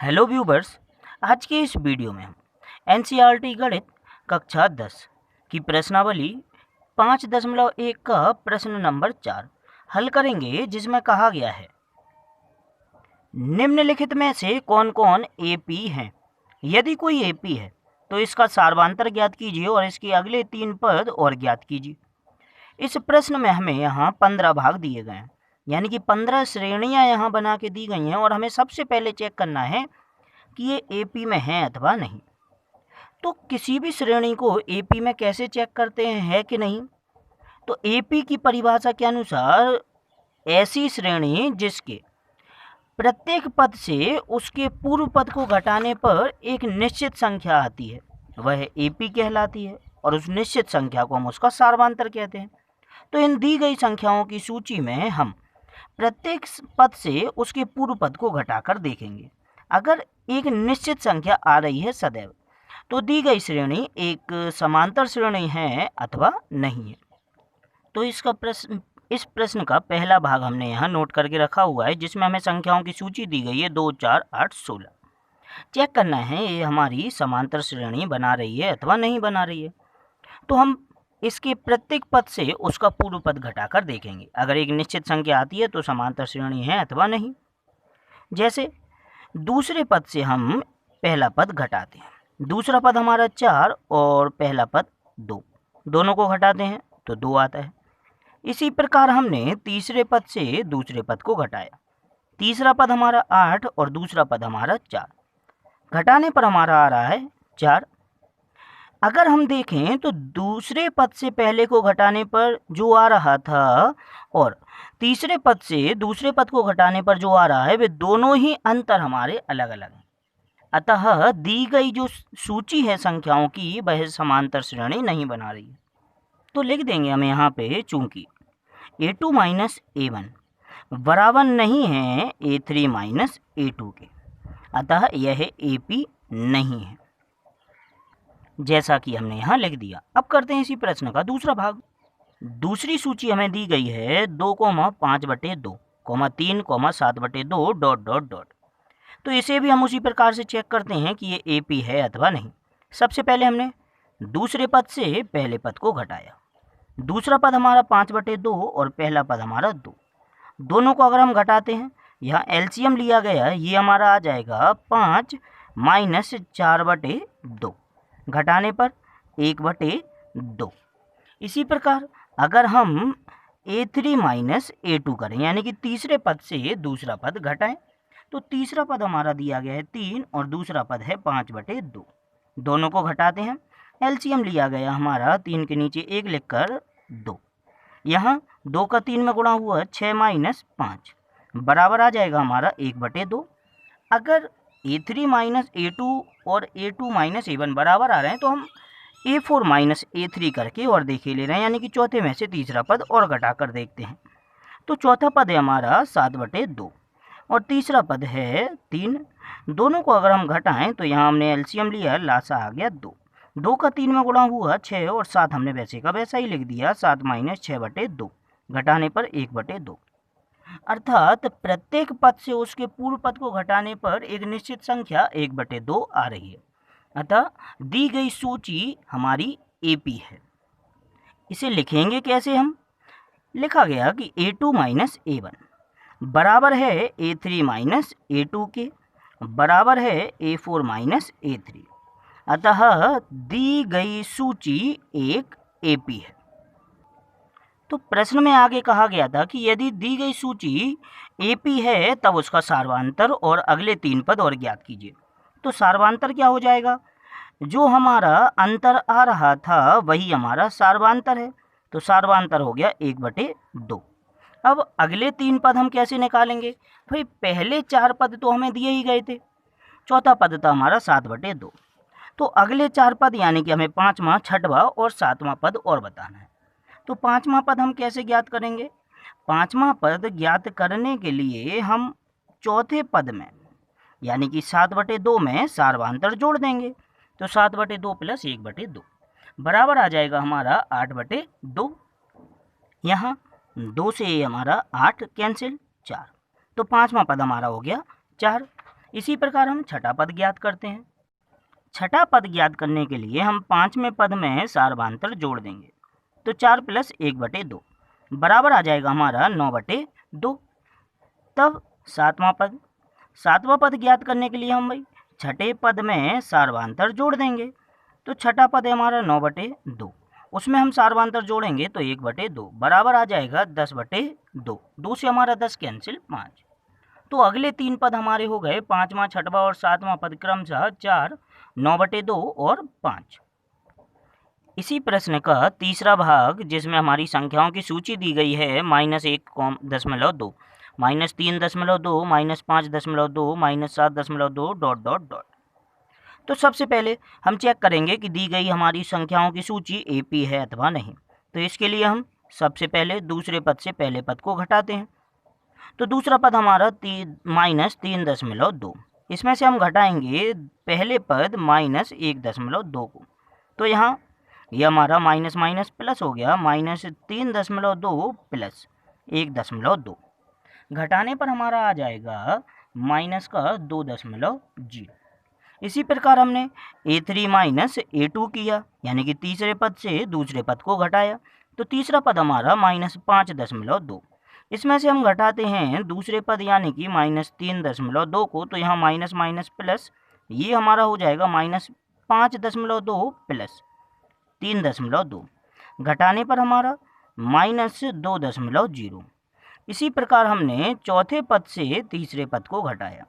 Hello viewers. आज के इस वीडियो में हम एनसीईआरटी गणित कक्षा 10 की प्रश्नावली 5.1 का प्रश्न नंबर 4 हल करेंगे, जिसमें कहा गया है निम्नलिखित में से कौन कौन एपी हैं। यदि कोई एपी है तो इसका सार्वधातुक ज्ञात कीजिए और इसके अगले 3 पद और ज्ञात कीजिए। इस प्रश्न में हमें यहाँ 15 भाग दिए गए हैं, यानी कि 15 श्रेणियाँ यहाँ बना के दी गई हैं और हमें सबसे पहले चेक करना है कि ये एपी में है अथवा नहीं। तो किसी भी श्रेणी को एपी में कैसे चेक करते हैं, है कि नहीं? तो एपी की परिभाषा के अनुसार ऐसी श्रेणी जिसके प्रत्येक पद से उसके पूर्व पद को घटाने पर एक निश्चित संख्या आती है, वह एपी कहलाती है और उस निश्चित संख्या को हम उसका सार्वधातुक कहते हैं। तो इन दी गई संख्याओं की सूची में हम प्रत्येक पद से उसके पूर्व पद को घटाकर देखेंगे। अगर एक निश्चित संख्या आ रही है सदैव, तो दी गई श्रेणी एक समांतर श्रेणी है अथवा नहीं है। तो इस प्रश्न का पहला भाग हमने यहाँ नोट करके रखा हुआ है, जिसमें हमें संख्याओं की सूची दी गई है 2, 4, 8, 16। चेक करना है ये हमारी समांतर श्रेणी बना रही है अथवा नहीं बना रही है। तो हम इसके प्रत्येक पद से उसका पूर्व पद घटाकर देखेंगे। अगर एक निश्चित संख्या आती है तो समांतर श्रेणी है अथवा नहीं। जैसे दूसरे पद से हम पहला पद घटाते हैं। दूसरा पद हमारा 4 और पहला पद 2, दोनों को घटाते हैं तो 2 आता है। इसी प्रकार हमने तीसरे पद से दूसरे पद को घटाया। तीसरा पद हमारा 8 और दूसरा पद हमारा 4, घटाने पर हमारा आ रहा है 4। अगर हम देखें तो दूसरे पद से पहले को घटाने पर जो आ रहा था और तीसरे पद से दूसरे पद को घटाने पर जो आ रहा है, वे दोनों ही अंतर हमारे अलग अलग हैं। अतः दी गई जो सूची है संख्याओं की, वह समांतर श्रेणी नहीं बना रही है। तो लिख देंगे हम यहाँ पे, चूंकि a2 माइनस a1 बराबर नहीं है a3 माइनस a2 के, अतः यह AP नहीं है, जैसा कि हमने यहाँ लिख दिया। अब करते हैं इसी प्रश्न का दूसरा भाग। दूसरी सूची हमें दी गई है 2, 5/2, 3, 7/2 ... तो इसे भी हम उसी प्रकार से चेक करते हैं कि ये एपी है अथवा नहीं। सबसे पहले हमने दूसरे पद से पहले पद को घटाया। दूसरा पद हमारा 5/2 और पहला पद हमारा 2, दोनों को अगर हम घटाते हैं, यहाँ एलसीएम लिया गया, ये हमारा आ जाएगा 5 माइनस 4/2, घटाने पर 1/2। इसी प्रकार अगर हम a3 माइनस a2 करें, यानी कि तीसरे पद से दूसरा पद घटाएं, तो तीसरा पद हमारा दिया गया है 3 और दूसरा पद है 5/2, दोनों को घटाते हैं। एलसीएम लिया गया हमारा 3 के नीचे 1 लिखकर 2, यहाँ 2 का 3 में गुणा हुआ 6 माइनस 5, बराबर आ जाएगा हमारा 1/2। अगर a3 माइनस a2 और a2 माइनस a1 बराबर आ रहे हैं, तो हम a4 माइनस a3 करके और देखे ले रहे हैं, यानी कि चौथे में से तीसरा पद और घटाकर देखते हैं। तो चौथा पद है हमारा 7/2 और तीसरा पद है 3, दोनों को अगर हम घटाएं तो यहाँ हमने एलसीएम लिया, लासा आ गया 2, 2 का 3 में गुणा हुआ 6 और 7 हमने वैसे का वैसा ही लिख दिया, 7 माइनस 6/2, घटाने पर 1/2। अर्थात प्रत्येक पद से उसके पूर्व पद को घटाने पर एक निश्चित संख्या 1/2 आ रही है। अतः दी गई सूची हमारी एपी है। इसे लिखेंगे कैसे हम? लिखा गया कि a2 माइनस a1 बराबर है a3 माइनस a2 के, बराबर है a4 माइनस a3। अतः दी गई सूची एक एपी है। तो प्रश्न में आगे कहा गया था कि यदि दी गई सूची एपी है तब उसका सार्वधातुक और अगले 3 पद और ज्ञात कीजिए। तो सार्वधातुक क्या हो जाएगा? जो हमारा अंतर आ रहा था वही हमारा सार्वधातुक है, तो सार्वधातुक हो गया 1/2। अब अगले 3 पद हम कैसे निकालेंगे? भाई पहले 4 पद तो हमें दिए ही गए थे, चौथा पद था हमारा 7/2, तो अगले 4 पद यानी कि हमें 5वां, 6वां और 7वां पद और बताना है। तो 5वां पद हम कैसे ज्ञात करेंगे? 5वां पद ज्ञात करने के लिए हम चौथे पद में यानी कि 7/2 में सार्वधातुक जोड़ देंगे, तो 7/2 प्लस 1/2 बराबर आ जाएगा हमारा 8/2। यहाँ 2 से हमारा 8 कैंसिल, 4, तो 5वां पद हमारा हो गया 4। इसी प्रकार हम छठा पद ज्ञात करते हैं। छठा पद ज्ञात करने के लिए हम पांचवें पद में सार्वधांतर जोड़ देंगे, तो 4 + 1/2 बराबर आ जाएगा हमारा 9/2। तब सातवां पद ज्ञात करने के लिए हम भाई छठे पद में सार्वधांतर जोड़ देंगे, तो छठा पद है हमारा 9/2, उसमें हम सार्वधांतर जोड़ेंगे तो 1/2 बराबर आ जाएगा 10/2। 2 से हमारा 10 कैंसिल 5। तो अगले 3 पद हमारे हो गए, पांचवा, छठवां और सातवां पद क्रमशः 4, 9/2 और 5। इसी प्रश्न का तीसरा भाग, जिसमें हमारी संख्याओं की सूची दी गई है -1.2, -3.2, -5.2, -7.2 ... तो सबसे पहले हम चेक करेंगे कि दी गई हमारी संख्याओं की सूची AP है अथवा नहीं। तो इसके लिए हम सबसे पहले दूसरे पद से पहले पद को घटाते हैं। तो दूसरा पद हमारा -3.2, इसमें से हम घटाएंगे पहले पद -1.2 को। तो यहाँ यह हमारा माइनस माइनस प्लस हो गया, -3.2 + 1.2 घटाने पर हमारा आ जाएगा -2.0। इसी प्रकार हमने A3 - A2 किया, यानी कि तीसरे पद से दूसरे पद को घटाया, तो तीसरा पद हमारा -5.2। इसमें से हम घटाते हैं दूसरे पद यानी कि -3.2 को, तो यहाँ माइनस माइनस प्लस, ये हमारा हो जाएगा -5.2 + 3.2 घटाने पर हमारा -2.0। इसी प्रकार हमने चौथे पद से तीसरे पद को घटाया,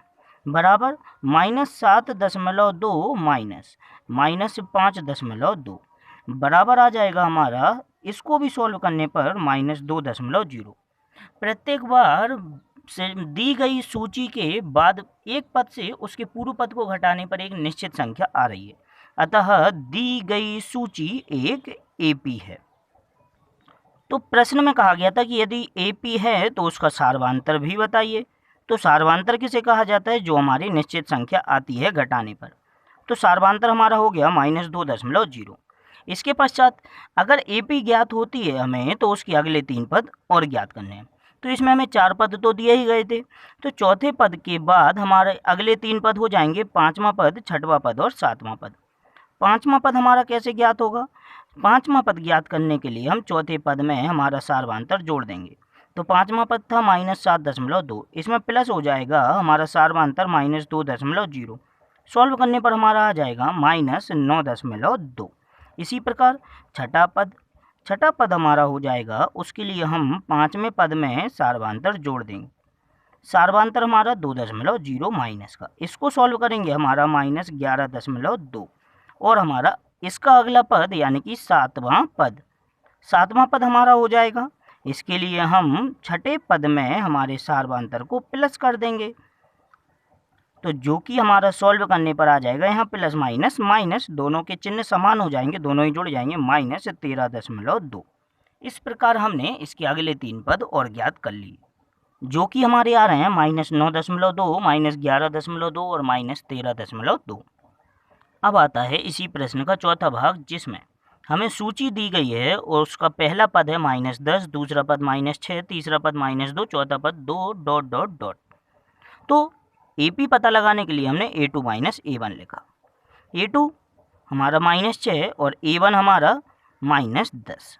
बराबर -7.2 -5.2 बराबर आ जाएगा हमारा, इसको भी सॉल्व करने पर -2.0। प्रत्येक बार से दी गई सूची के बाद एक पद से उसके पूर्व पद को घटाने पर एक निश्चित संख्या आ रही है, अतः दी गई सूची एक AP है। तो प्रश्न में कहा गया था कि यदि AP है तो उसका सार्वधांतर भी बताइए। तो सार्वधांतर किसे कहा जाता है? जो हमारी निश्चित संख्या आती है घटाने पर। तो सार्वधांतर हमारा हो गया -2.0। इसके पश्चात अगर AP ज्ञात होती है हमें, तो उसके अगले 3 पद और ज्ञात करने हैं। तो इसमें हमें 4 पद तो दिए ही गए थे, तो चौथे पद के बाद हमारे अगले 3 पद हो जाएंगे पांचवा पद, छठवां पद और सातवां पद। पांचवा पद हमारा कैसे ज्ञात होगा? पांचवा पद ज्ञात करने के लिए हम चौथे पद में हमारा सार्वधांतर जोड़ देंगे। तो पांचवा पद था -7.2, इसमें प्लस हो जाएगा हमारा सार्वधांतर -2.0। सॉल्व करने पर हमारा आ जाएगा -9.2। इसी प्रकार छठा पद हमारा हो जाएगा, उसके लिए हम पांचवें पद में सार्वधांतर जोड़ देंगे। सार्वधांतर हमारा 2.0 माइनस का, इसको सॉल्व करेंगे हमारा -11.2। और हमारा इसका अगला पद यानी कि सातवां पद हमारा हो जाएगा। इसके लिए हम छठे पद में हमारे सार्वधांतर को प्लस कर देंगे, तो जो कि हमारा सॉल्व करने पर आ जाएगा यहाँ प्लस माइनस माइनस, दोनों के चिन्ह समान हो जाएंगे, दोनों ही जुड़ जाएंगे, -13.2। इस प्रकार हमने इसके अगले 3 पद और ज्ञात कर लिए, जो कि हमारे आ रहे हैं -9.2, -11.2 और -13.2। अब आता है इसी प्रश्न का चौथा भाग, जिसमें हमें सूची दी गई है और उसका पहला पद है -10, दूसरा पद -6, तीसरा पद -2, चौथा पद 2... तो AP पता लगाने के लिए हमने A2 - A1 लिखा। A2 हमारा -6 और A1 हमारा -10।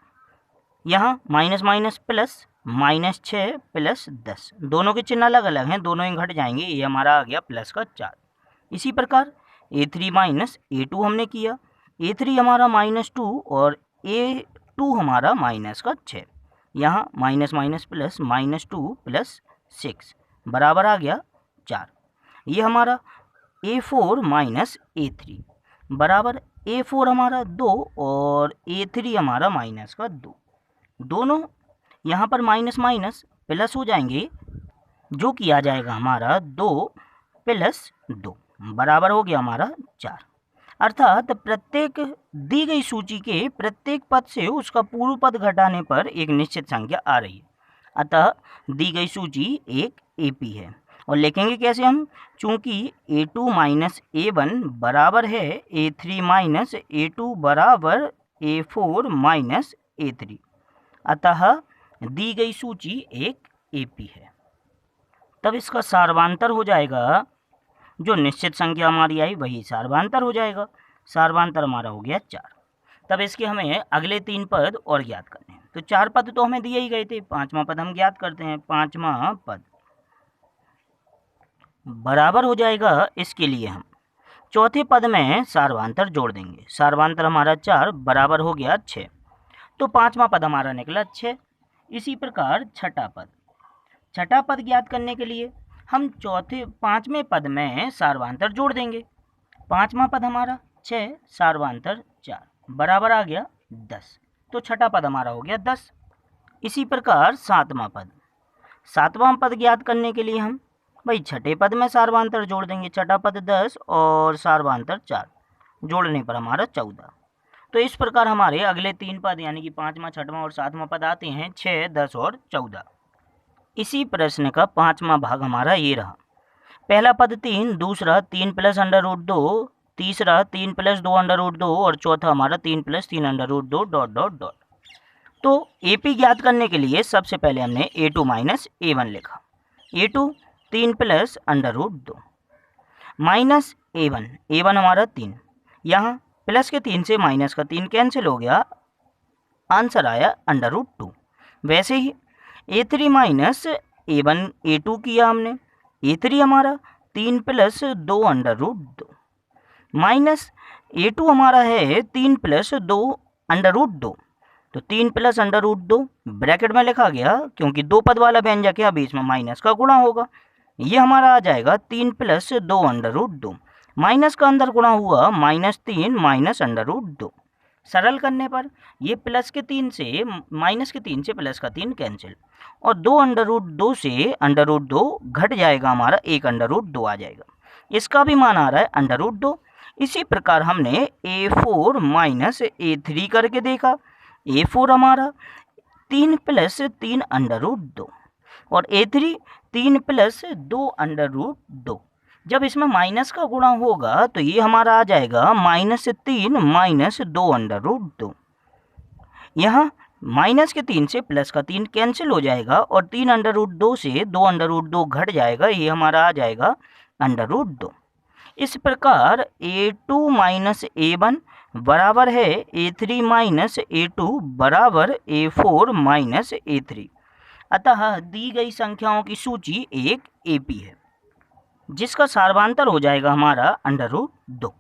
यहाँ माइनस माइनस प्लस, -6 + 10, दोनों के चिन्ह अलग अलग हैं, दोनों ही घट जाएंगे, ये हमारा आ गया प्लस का 4। इसी प्रकार A3 - A2 हमने किया, A3 हमारा -2 और A2 हमारा -6। यहाँ माइनस माइनस प्लस, -2 + 6 बराबर आ गया 4। ये हमारा A4 - A3 बराबर, A4 हमारा 2 और A3 हमारा -2। दोनों यहाँ पर माइनस माइनस प्लस हो जाएंगे, जो कि आ जाएगा हमारा 2 + 2 बराबर हो गया हमारा 4। अर्थात प्रत्येक दी गई सूची के प्रत्येक पद से उसका पूर्व पद घटाने पर एक निश्चित संख्या आ रही है, अतः दी गई सूची एक AP है। और लिखेंगे कैसे हम? चूंकि A2 - A1 बराबर है A3 - A2 बराबर A4 - A3, अतः दी गई सूची एक AP है। तब इसका सार्वधांतर हो जाएगा जो निश्चित संख्या हमारी आई वही सार्वधांतर हो जाएगा। सार्वधांतर हमारा हो गया 4। तब इसके हमें अगले 3 पद और ज्ञात करने हैं। तो 4 पद तो हमें दिए ही गए थे, 5वां पद हम ज्ञात करते हैं। 5वां पद बराबर हो जाएगा, इसके लिए हम चौथे पद में सार्वधांतर जोड़ देंगे। सार्वधांतर हमारा 4 बराबर हो गया 6, तो 5वां पद हमारा निकला 6। इसी प्रकार छठा पद ज्ञात करने के लिए हम 5वें पद में सार्वधांतर जोड़ देंगे। 5वां पद हमारा 6, सार्वधांतर 4 बराबर आ गया 10, तो छठा पद हमारा हो गया 10। इसी प्रकार 7वां पद ज्ञात करने के लिए हम भाई छठे पद में सार्वधांतर जोड़ देंगे। छठा पद 10 और सार्वधांतर 4 जोड़ने पर हमारा 14। तो इस प्रकार हमारे अगले 3 पद यानी कि 5वां, 6वां और 7वां पद आते हैं 6, 10 और 14। इसी प्रश्न का 5वां भाग हमारा ये रहा। पहला पद 3, दूसरा 3 + √2, तीसरा 3 + 2 √2 और चौथा हमारा 3 + 3 √2 ... तो AP ज्ञात करने के लिए सबसे पहले हमने A2 - A1 लिखा। A2 3 + √2 माइनस A1 हमारा 3, यहाँ प्लस के 3 से माइनस का 3 कैंसिल हो गया, आंसर आया √2। वैसे ही A3 - A1 A2 किया हमने। A3 हमारा 3 + 2 √2 माइनस A2 हमारा है 3 + 2 √2, तो 3 + √2 ब्रैकेट में लिखा गया क्योंकि 2 पद वाला व्यंजक है, अभी इसमें माइनस का गुणा होगा। ये हमारा आ जाएगा 3 + 2 √2, माइनस का अंदर गुणा हुआ -3 - √2। सरल करने पर ये प्लस के 3 से माइनस के 3 से प्लस का 3 कैंसिल, और 2 √2 से √2 घट जाएगा, हमारा 1 √2 आ जाएगा। इसका भी मान आ रहा है √2। इसी प्रकार हमने A4 - A3 करके देखा। A4 हमारा 3 + 3 √2 और A3 3 + 2 √2। जब इसमें माइनस का गुणा होगा तो ये हमारा आ जाएगा -3 - 2 √2। यहाँ माइनस के 3 से प्लस का 3 कैंसिल हो जाएगा और 3 √2 से 2 √2 घट जाएगा, ये हमारा आ जाएगा √2। इस प्रकार A2 - A1 बराबर है A3 - A2 बराबर A4 - A3। अतः दी गई संख्याओं की सूची एक AP है, जिसका सार्वधांतर हो जाएगा हमारा √2।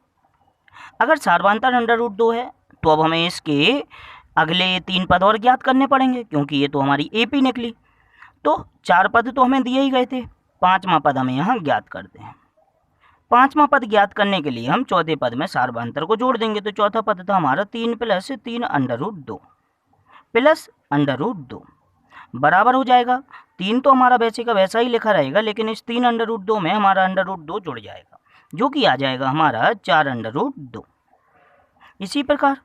अगर सार्वधांतर √2 है तो अब हमें इसके अगले 3 पद और ज्ञात करने पड़ेंगे, क्योंकि ये तो हमारी AP निकली। तो 4 पद तो हमें दिए ही गए थे, 5वां पद हमें यहाँ ज्ञात करते हैं। 5वां पद ज्ञात करने के लिए हम चौथे पद में सार्वधांतर को जोड़ देंगे। तो चौथा पद था हमारा 3 + 3 √2 प्लस √2 बराबर हो जाएगा 3, तो हमारा वैसे का वैसा ही लिखा रहेगा, लेकिन इस 3 √2 में हमारा √2 जुड़ जाएगा, जो कि आ जाएगा हमारा 4 √2। इसी प्रकार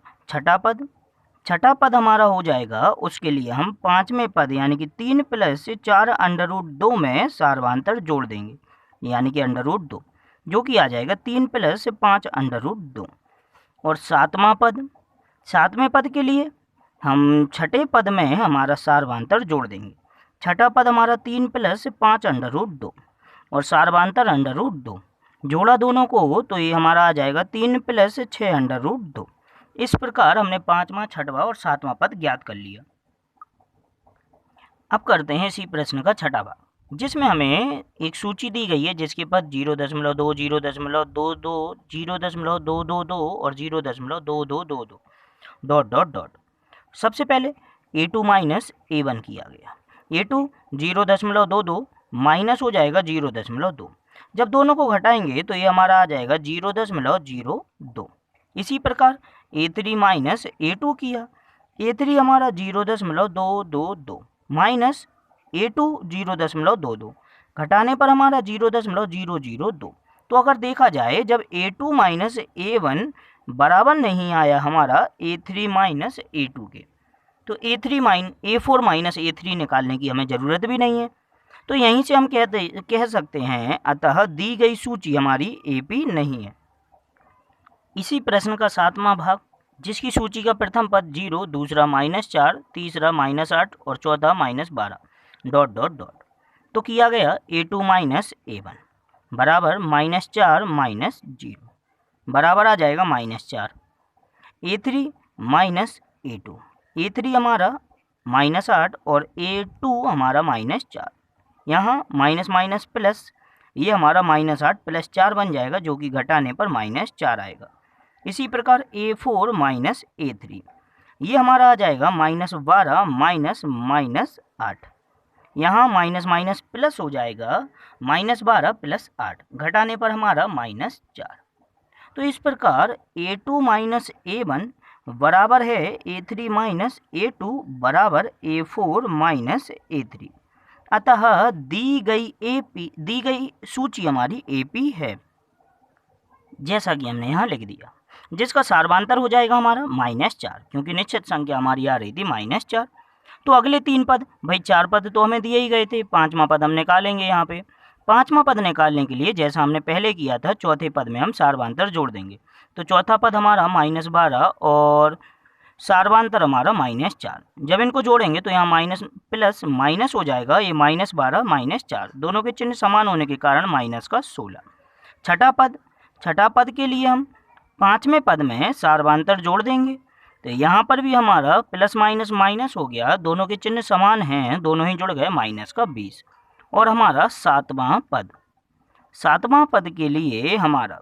छठा पद हमारा हो जाएगा, उसके लिए हम 5वें पद यानी कि 3 + 4 √2 में सार्वधांतर जोड़ देंगे, यानी कि √2, जो कि आ जाएगा 3 + 5 √2। और 7वें पद के लिए हम छठे पद में हमारा सार्वधांतर जोड़ देंगे। छठा पद हमारा 3 + 5 √2 और सार्वधांतर √2, जोड़ा दोनों को तो ये हमारा आ जाएगा 3 + 6 √2। इस प्रकार हमने 5वां, 6वां और 7वां पद ज्ञात कर लिया। अब करते हैं इसी प्रश्न का छठा भाग, जिसमें हमें एक सूची दी गई है जिसके पद 0.2, 0.22, 0.222 और 0.2222 ... सबसे पहले A2 - A1 किया गया। A2 0.22 माइनस हो जाएगा 0.2, जब दोनों को घटाएंगे तो ये हमारा आ जाएगा 0.02। इसी प्रकार A3 - A2 किया। A3 हमारा 0.222 माइनस A2 0.22, घटाने पर हमारा 0.002। तो अगर देखा जाए जब A2 - A1 बराबर नहीं आया हमारा A3 - A2 के, तो A4 - A3 निकालने की हमें ज़रूरत भी नहीं है। तो यहीं से हम कह सकते हैं अतः दी गई सूची हमारी AP नहीं है। इसी प्रश्न का 7वां भाग, जिसकी सूची का प्रथम पद 0, दूसरा -4, तीसरा -8 और चौथा -12 ... तो किया गया A2 - A1। बराबर -4 -0 बराबर आ जाएगा -4। A3 -A2, A3 हमारा -8 और A2 हमारा -4। यहाँ माइनस माइनस प्लस, ये हमारा -8 + 4 बन जाएगा, जो कि घटाने पर -4 आएगा। इसी प्रकार A4 -A3, ये हमारा आ जाएगा -12 -8। यहाँ माइनस माइनस प्लस हो जाएगा, -12 + 8 घटाने पर हमारा -4। तो इस प्रकार A2 A1 बराबर है A3 A2 बराबर A4 A3। अतः दी गई सूची हमारी AP है, जैसा कि हमने यहाँ लिख दिया, जिसका सार्वधातर हो जाएगा हमारा -4, क्योंकि निश्चित संख्या हमारी आ रही थी -4। तो अगले 3 पद, भाई 4 पद तो हमें दिए ही गए थे, 5वां पद हम निकालेंगे। यहाँ पे 5वां पद निकालने के लिए जैसा हमने पहले किया था, चौथे पद में हम सार्वधातर जोड़ देंगे। तो चौथा पद हमारा -12 और सार्वधातर हमारा -4। जब इनको जोड़ेंगे तो यहाँ माइनस प्लस माइनस हो जाएगा, ये -12 -4 दोनों के चिन्ह समान होने के कारण माइनस का 16। छठा पद के लिए हम 5वें पद में सार्वधातर जोड़ देंगे, तो यहाँ पर भी हमारा प्लस माइनस माइनस हो गया, दोनों के चिन्ह समान हैं, दोनों ही जुड़ गए, माइनस का 20। और हमारा 7वां पद के लिए हमारा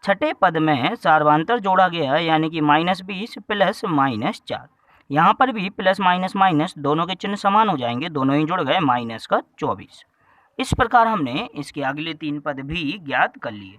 छठे पद में सार्वधातर जोड़ा गया, यानी कि -20 + -4। यहाँ पर भी प्लस माइनस माइनस दोनों के चिन्ह समान हो जाएंगे, दोनों ही जुड़ गए, माइनस का 24। इस प्रकार हमने इसके अगले 3 पद भी ज्ञात कर लिए।